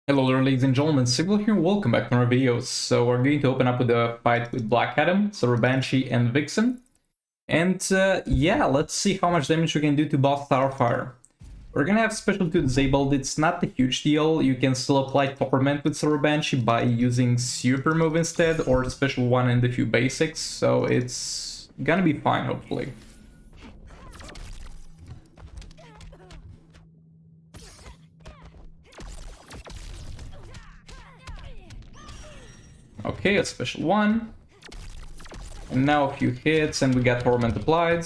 Hello there, ladies and gentlemen, Sigil here, welcome back to our videos. So we're going to open up with a fight with Black Adam, Silver Banshee, and Vixen. And yeah, let's see how much damage we can do to boss Starfire. We're gonna have Special 2 disabled, it's not a huge deal, you can still apply Torment with Silver Banshee by using Super Move instead, or Special 1 and a few basics, so it's gonna be fine, hopefully. Okay, a Special 1. And now a few hits, and we got Torment applied.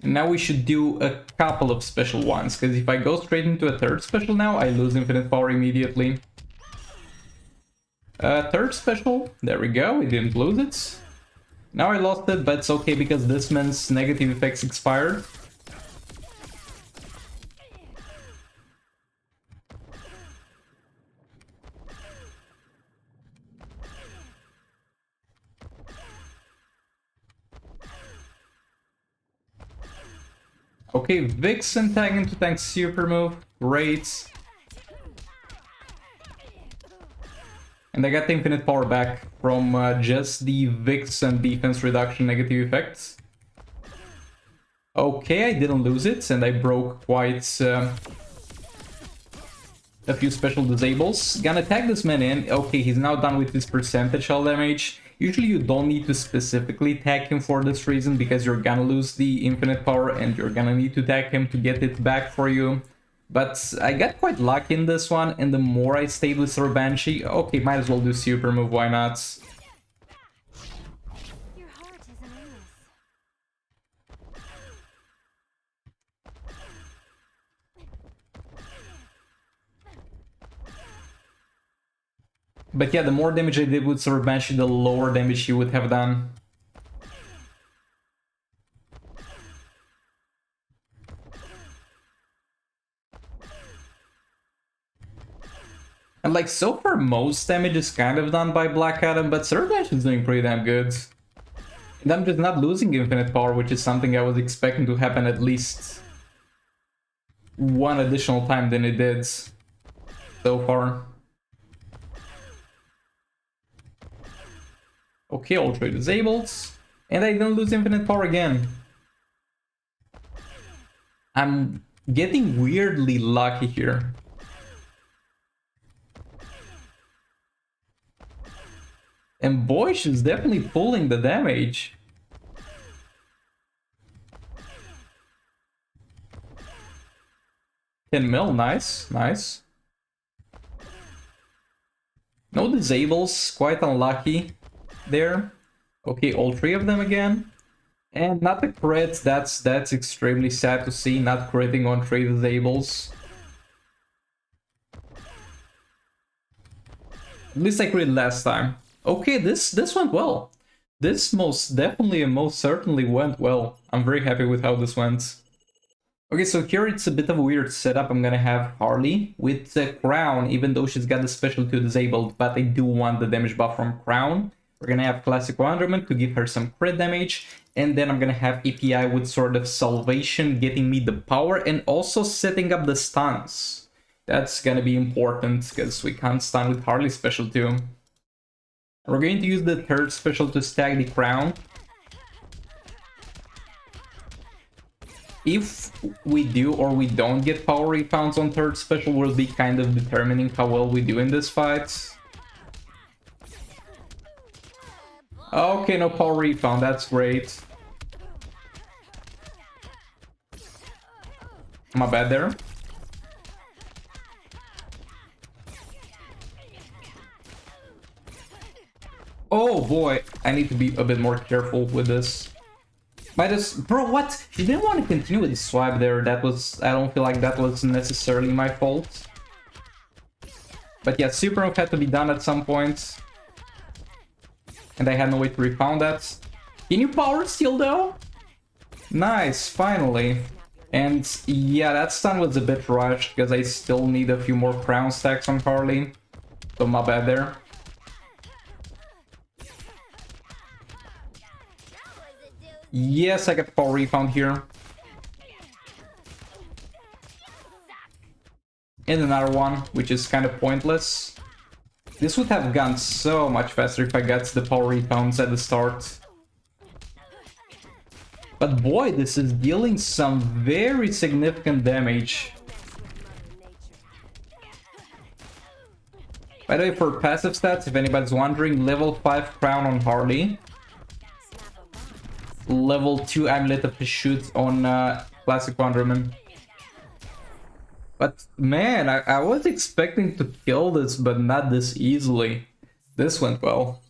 And now we should do a couple of special ones, because if I go straight into a third special now, I lose infinite power immediately. Third special, there we go, we didn't lose it. Now I lost it, but it's okay because this man's negative effects expired. Okay, Vixen tagging to tank super move, great. And I got the infinite power back from just the Vixen defense reduction negative effects. Okay, I didn't lose it, and I broke quite a few special disables. Gonna tag this man in. Okay, he's now done with his percentage shell damage. Usually you don't need to specifically tag him for this reason, because you're gonna lose the infinite power and you're gonna need to tag him to get it back for you. But I got quite lucky in this one, and the more I stayed with Sir Banshee... Okay, might as well do super move, why not? Your heart is an endless. But yeah, the more damage I did with Sir Banshee, the lower damage he would have done. And like, so far most damage is kind of done by Black Adam, but Sir Banshee is doing pretty damn good. And I'm just not losing infinite power, which is something I was expecting to happen at least one additional time than it did so far. Okay, Ultra disabled. And I didn't lose infinite power again. I'm getting weirdly lucky here. And Boysh is definitely pulling the damage. $10 mil, nice, nice. No disables, quite unlucky there. Okay, all three of them again. And not the crit, that's extremely sad to see, not critting on 3 disables. At least I crit last time. Okay, this went well. This most definitely and most certainly went well. I'm very happy with how this went. Okay, so here it's a bit of a weird setup. I'm gonna have Harley with the Crown, even though she's got the special 2 disabled, but I do want the damage buff from Crown. We're gonna have Classic Wonderment to give her some crit damage, and then I'm gonna have API with Sword of Salvation getting me the power and also setting up the stuns. That's gonna be important, because we can't stun with Harley special 2. We're going to use the third special to stack the Crown. If we do or we don't get power rebounds on third special, will be kind of determining how well we do in this fight. Okay, no power rebound, that's great. My bad there. Oh boy, I need to be a bit more careful with this. Bro, what? She didn't want to continue with the swipe there. That was... I don't feel like that was necessarily my fault. But yeah, super move had to be done at some point. And I had no way to refound that. Can you power steal though? Nice, finally. And yeah, that stun was a bit rushed, because I still need a few more crown stacks on Harley. So my bad there. Yes, I got the power refound here. And another one, which is kind of pointless. This would have gone so much faster if I got the power refounds at the start. But boy, this is dealing some very significant damage. By the way, for passive stats, if anybody's wondering, level 5 Crown on Harley. Level 2 Amulet of Shoot on Classic Wonderman. But man, I was expecting to kill this, but not this easily. This went well.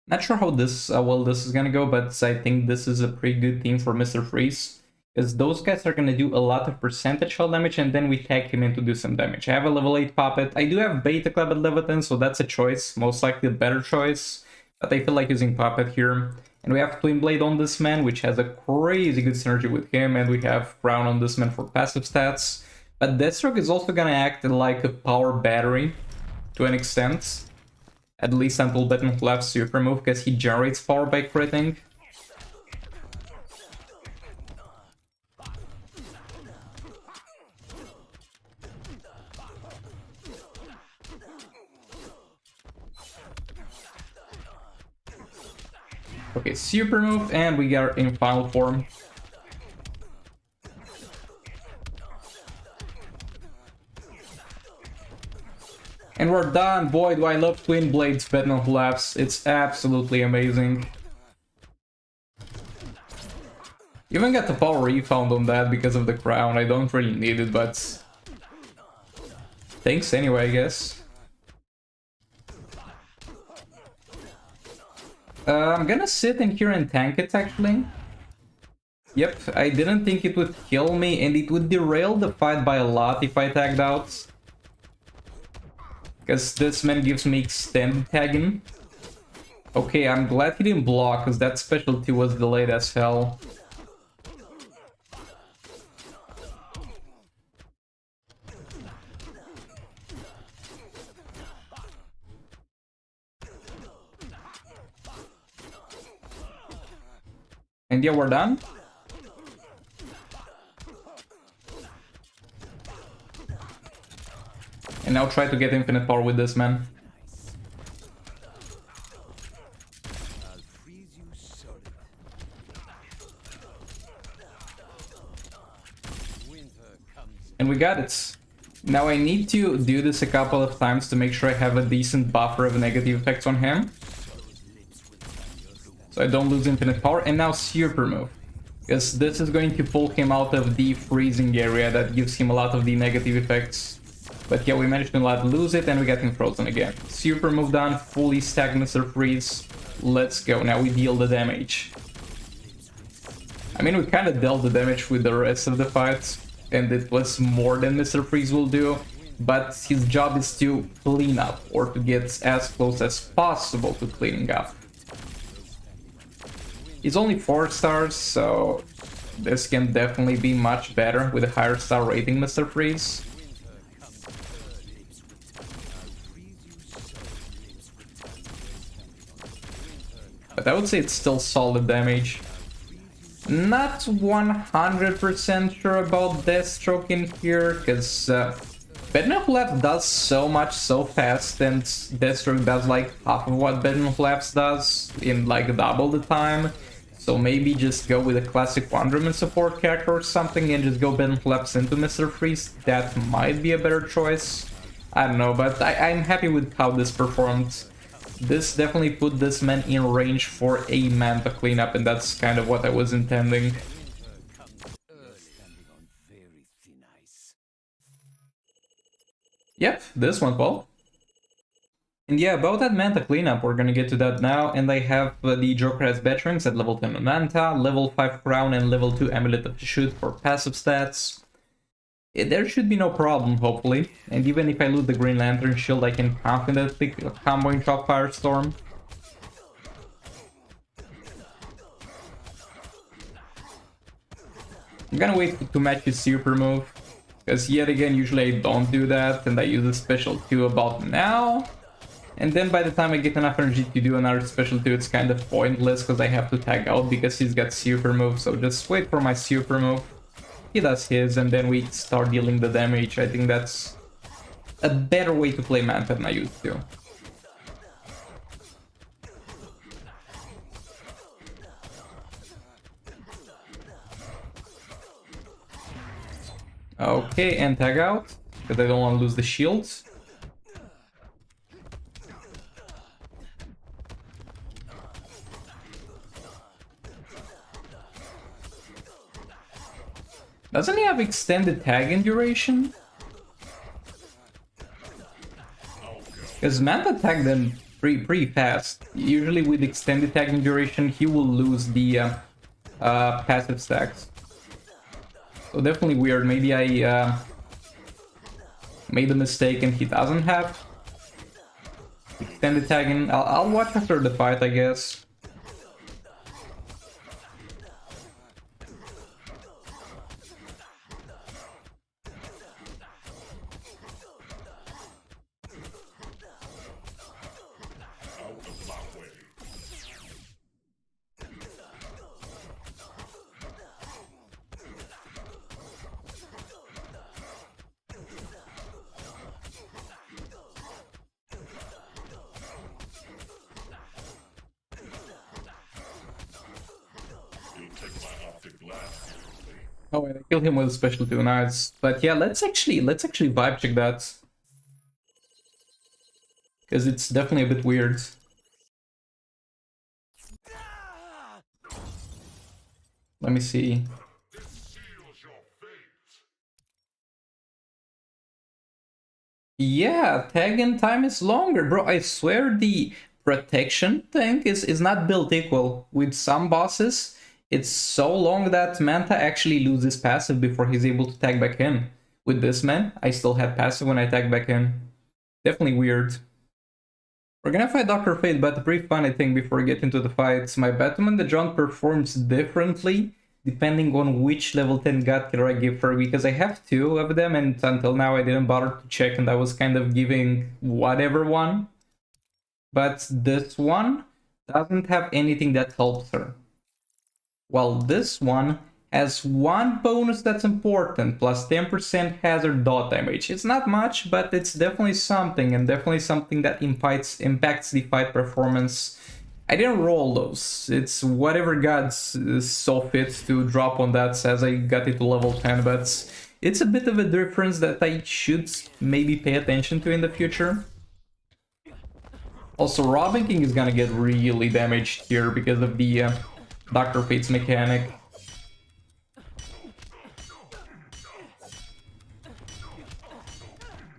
Not sure how well this is gonna go, but I think this is a pretty good team for Mr. Freeze. Because those guys are gonna do a lot of percentage shell damage, and then we tag him in to do some damage. I have a level 8 Puppet. I do have Beta Club at level 10, so that's a choice. Most likely a better choice. But I feel like using Puppet here. And we have Twin Blade on this man, which has a crazy good synergy with him. And we have Crown on this man for passive stats. But Deathstroke is also gonna act like a power battery to an extent. At least until Batman left super move, because he generates power by critting. Okay, super move, and we got in final form. And we're done. Boy, do I love Twin Blades Batman Collapse. It's absolutely amazing. Even got the power refound on that because of the crown. I don't really need it, but thanks anyway, I guess. I'm gonna sit in here and tank it, actually. Yep, I didn't think it would kill me, and it would derail the fight by a lot if I tagged out. Because this man gives me extended tagging. Okay, I'm glad he didn't block, because that specialty was delayed as hell. And yeah, we're done. And now try to get infinite power with this man. And we got it. Now I need to do this a couple of times to make sure I have a decent buffer of negative effects on him. So I don't lose infinite power. And now super move. Because this is going to pull him out of the freezing area that gives him a lot of the negative effects. But yeah, we managed to not lose it, and we got him frozen again. Super move done, fully stacked Mr. Freeze. Let's go, now we deal the damage. I mean, we kind of dealt the damage with the rest of the fight, and it was more than Mr. Freeze will do. But his job is to clean up, or to get as close as possible to cleaning up. He's only 4 stars, so this can definitely be much better with a higher star rating, Mr. Freeze. But I would say it's still solid damage. Not 100% sure about Deathstroke in here, because Batman Collapse does so much so fast, and Deathstroke does like half of what Batman Collapse does in like double the time. So maybe just go with a classic Wonderman support character or something and just go Batman Collapse into Mr. Freeze. That might be a better choice. I don't know, but I'm happy with how this performed. This definitely put this man in range for a Manta cleanup, and that's kind of what I was intending. Yep, this went well. And yeah, about that Manta cleanup, we're gonna get to that now, and I have the Joker as veterans at level 10 on Manta, level 5 Crown, and level 2 Amulet of Shoot for passive stats. There should be no problem, hopefully, and even if I lose the Green Lantern shield, I can confidently combo in Shock Firestorm. I'm gonna wait to match his super move, because yet again, usually I don't do that, and I use a special 2 about now. And then by the time I get enough energy to do another special 2, it's kind of pointless because I have to tag out because he's got super move. So just wait for my super move. He does his, and then we start dealing the damage. I think that's a better way to play Manta than I used to. Okay, and tag out, because I don't want to lose the shields. Doesn't he have extended tagging duration? Because Manta tagged them pretty fast. Usually with extended tagging duration, he will lose the passive stacks. So definitely weird. Maybe I made a mistake and he doesn't have extended tagging. I'll watch after the fight, I guess. Oh, and I killed him with a special 2, nice. But yeah, let's actually vibe check that. Because it's definitely a bit weird. Let me see. Yeah, tagging time is longer, bro. I swear the protection thing is not built equal. With some bosses, it's so long that Manta actually loses passive before he's able to tag back in. With this man, I still had passive when I tagged back in. Definitely weird. We're gonna fight Dr. Fate, but a brief funny thing before we get into the fights. My Batman the John performs differently depending on which level 10 God killer I give her, because I have 2 of them and until now I didn't bother to check and I was kind of giving whatever one. But this one doesn't have anything that helps her. While this one has one bonus that's important, plus 10% hazard dot damage. It's not much, but it's definitely something, and definitely something that impacts the fight performance. I didn't roll those. It's whatever gods saw fit to drop on that as I got it to level 10, but it's a bit of a difference that I should maybe pay attention to in the future. Also, Robin King is gonna get really damaged here because of the Dr. Fate's mechanic.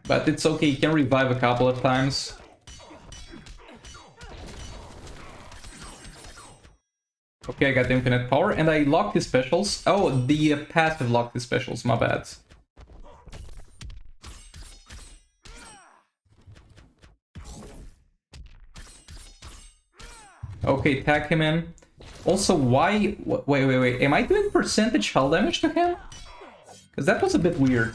But it's okay, he can revive a couple of times. Okay, I got infinite power, and I locked his specials. Oh, the passive locked his specials, my bad. Okay, tag him in. Also, why... Wait. Am I doing percentage hull damage to him? Because that was a bit weird.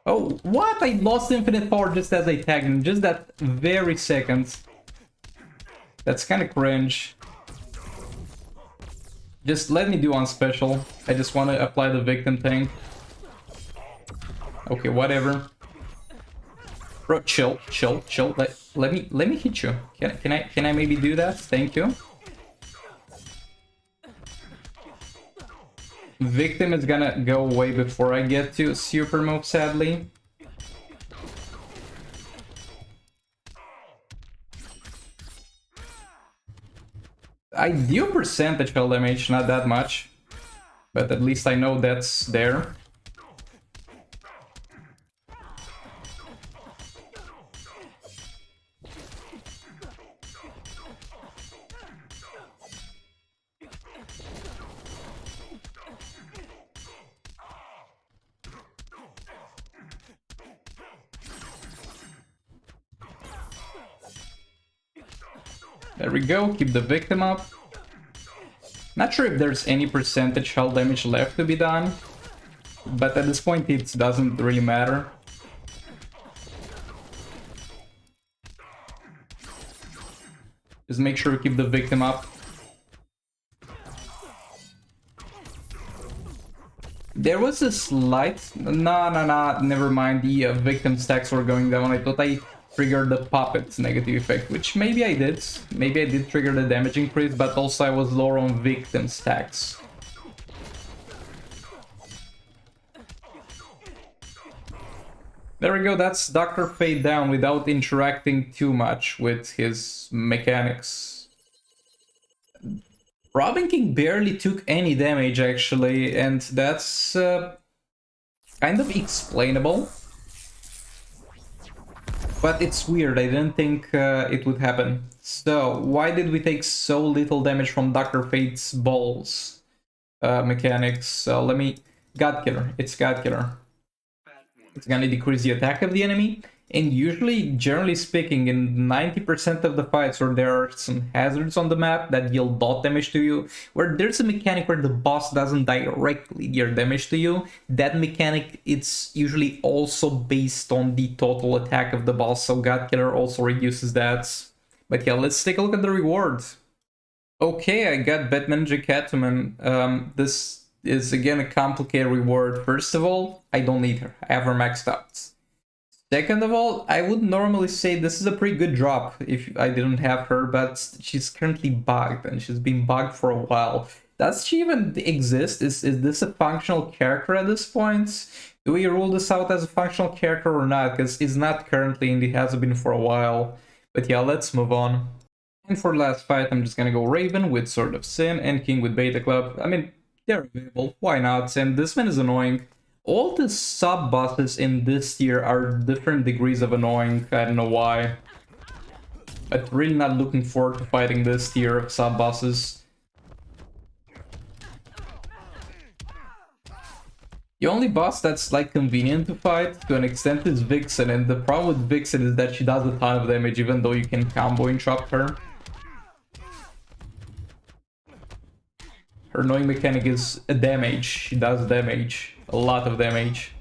Oh, what? I lost infinite power just as I tagged him. Just that very second. That's kind of cringe. Just let me do on special. I just want to apply the victim thing. Okay, whatever. Bro, chill. Let me hit you. Can I maybe do that? Thank you. Victim is gonna go away before I get to super move, sadly. I do percentage hull damage, not that much. But at least I know that's there. There we go, keep the victim up. Not sure if there's any percentage hull damage left to be done, but at this point it doesn't really matter. Just make sure to keep the victim up. There was a slight... No, never mind. The victim stacks were going down. I thought I triggered the puppet's negative effect, which maybe I did. Maybe I did trigger the damage increase, but also I was lower on victim stacks. There we go, that's Dr. Fate down without interacting too much with his mechanics. Robin King barely took any damage actually, and that's kind of explainable. But it's weird, I didn't think it would happen. So, why did we take so little damage from Dr. Fate's balls mechanics? Let me... God Killer, it's God Killer. It's gonna decrease the attack of the enemy, and usually, generally speaking, in 90% of the fights where there are some hazards on the map that deal dot damage to you, where there's a mechanic where the boss doesn't directly deal damage to you, that mechanic, it's usually also based on the total attack of the boss, so God Killer also reduces that. But yeah, let's take a look at the reward. Okay, I got Batman Catwoman. This is again a complicated reward. First of all, I don't need her. I have her maxed out. Second of all, I would normally say this is a pretty good drop if I didn't have her, but she's currently bugged, and she's been bugged for a while. Does she even exist? Is this a functional character at this point? Do we rule this out as a functional character or not? Because it's not currently, and it hasn't been for a while. But yeah, let's move on. And for the last fight, I'm just gonna go Raven with Sword of Sin and King with Beta Club. I mean, they're available, why not? And this one is annoying. All the sub-bosses in this tier are different degrees of annoying, I don't know why. But really not looking forward to fighting this tier of sub-bosses. The only boss that's like convenient to fight to an extent is Vixen, and the problem with Vixen is that she does a ton of damage even though you can combo interrupt her. Her annoying mechanic is a damage. She does damage. A lot of damage.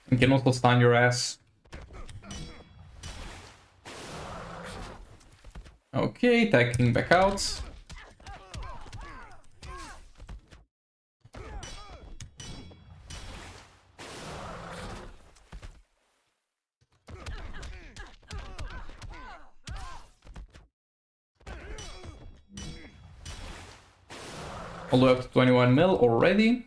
And can also stun your ass. Okay, attacking back out. All the way up to 21 mil already.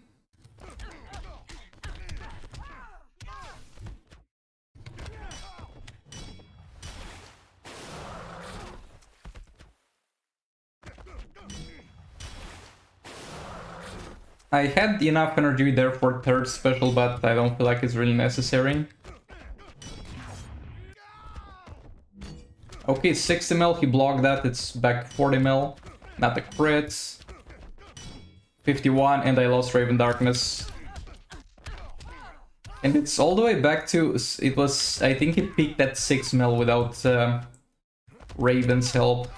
I had enough energy there for third special, but I don't feel like it's really necessary. Okay, 60 mil, he blocked that, it's back to 40 mil. Not the crits. 51, and I lost Raven Darkness. And it's all the way back to... It was... I think it peaked at 6 mil without Raven's help.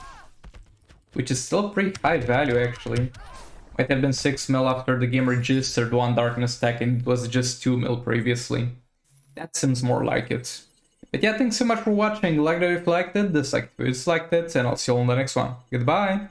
Which is still pretty high value, actually. Might have been 6 mil after the game registered one Darkness stack, and it was just 2 mil previously. That seems more like it. But yeah, thanks so much for watching. Like it if you liked it, dislike it if you disliked it, and I'll see you all in the next one. Goodbye!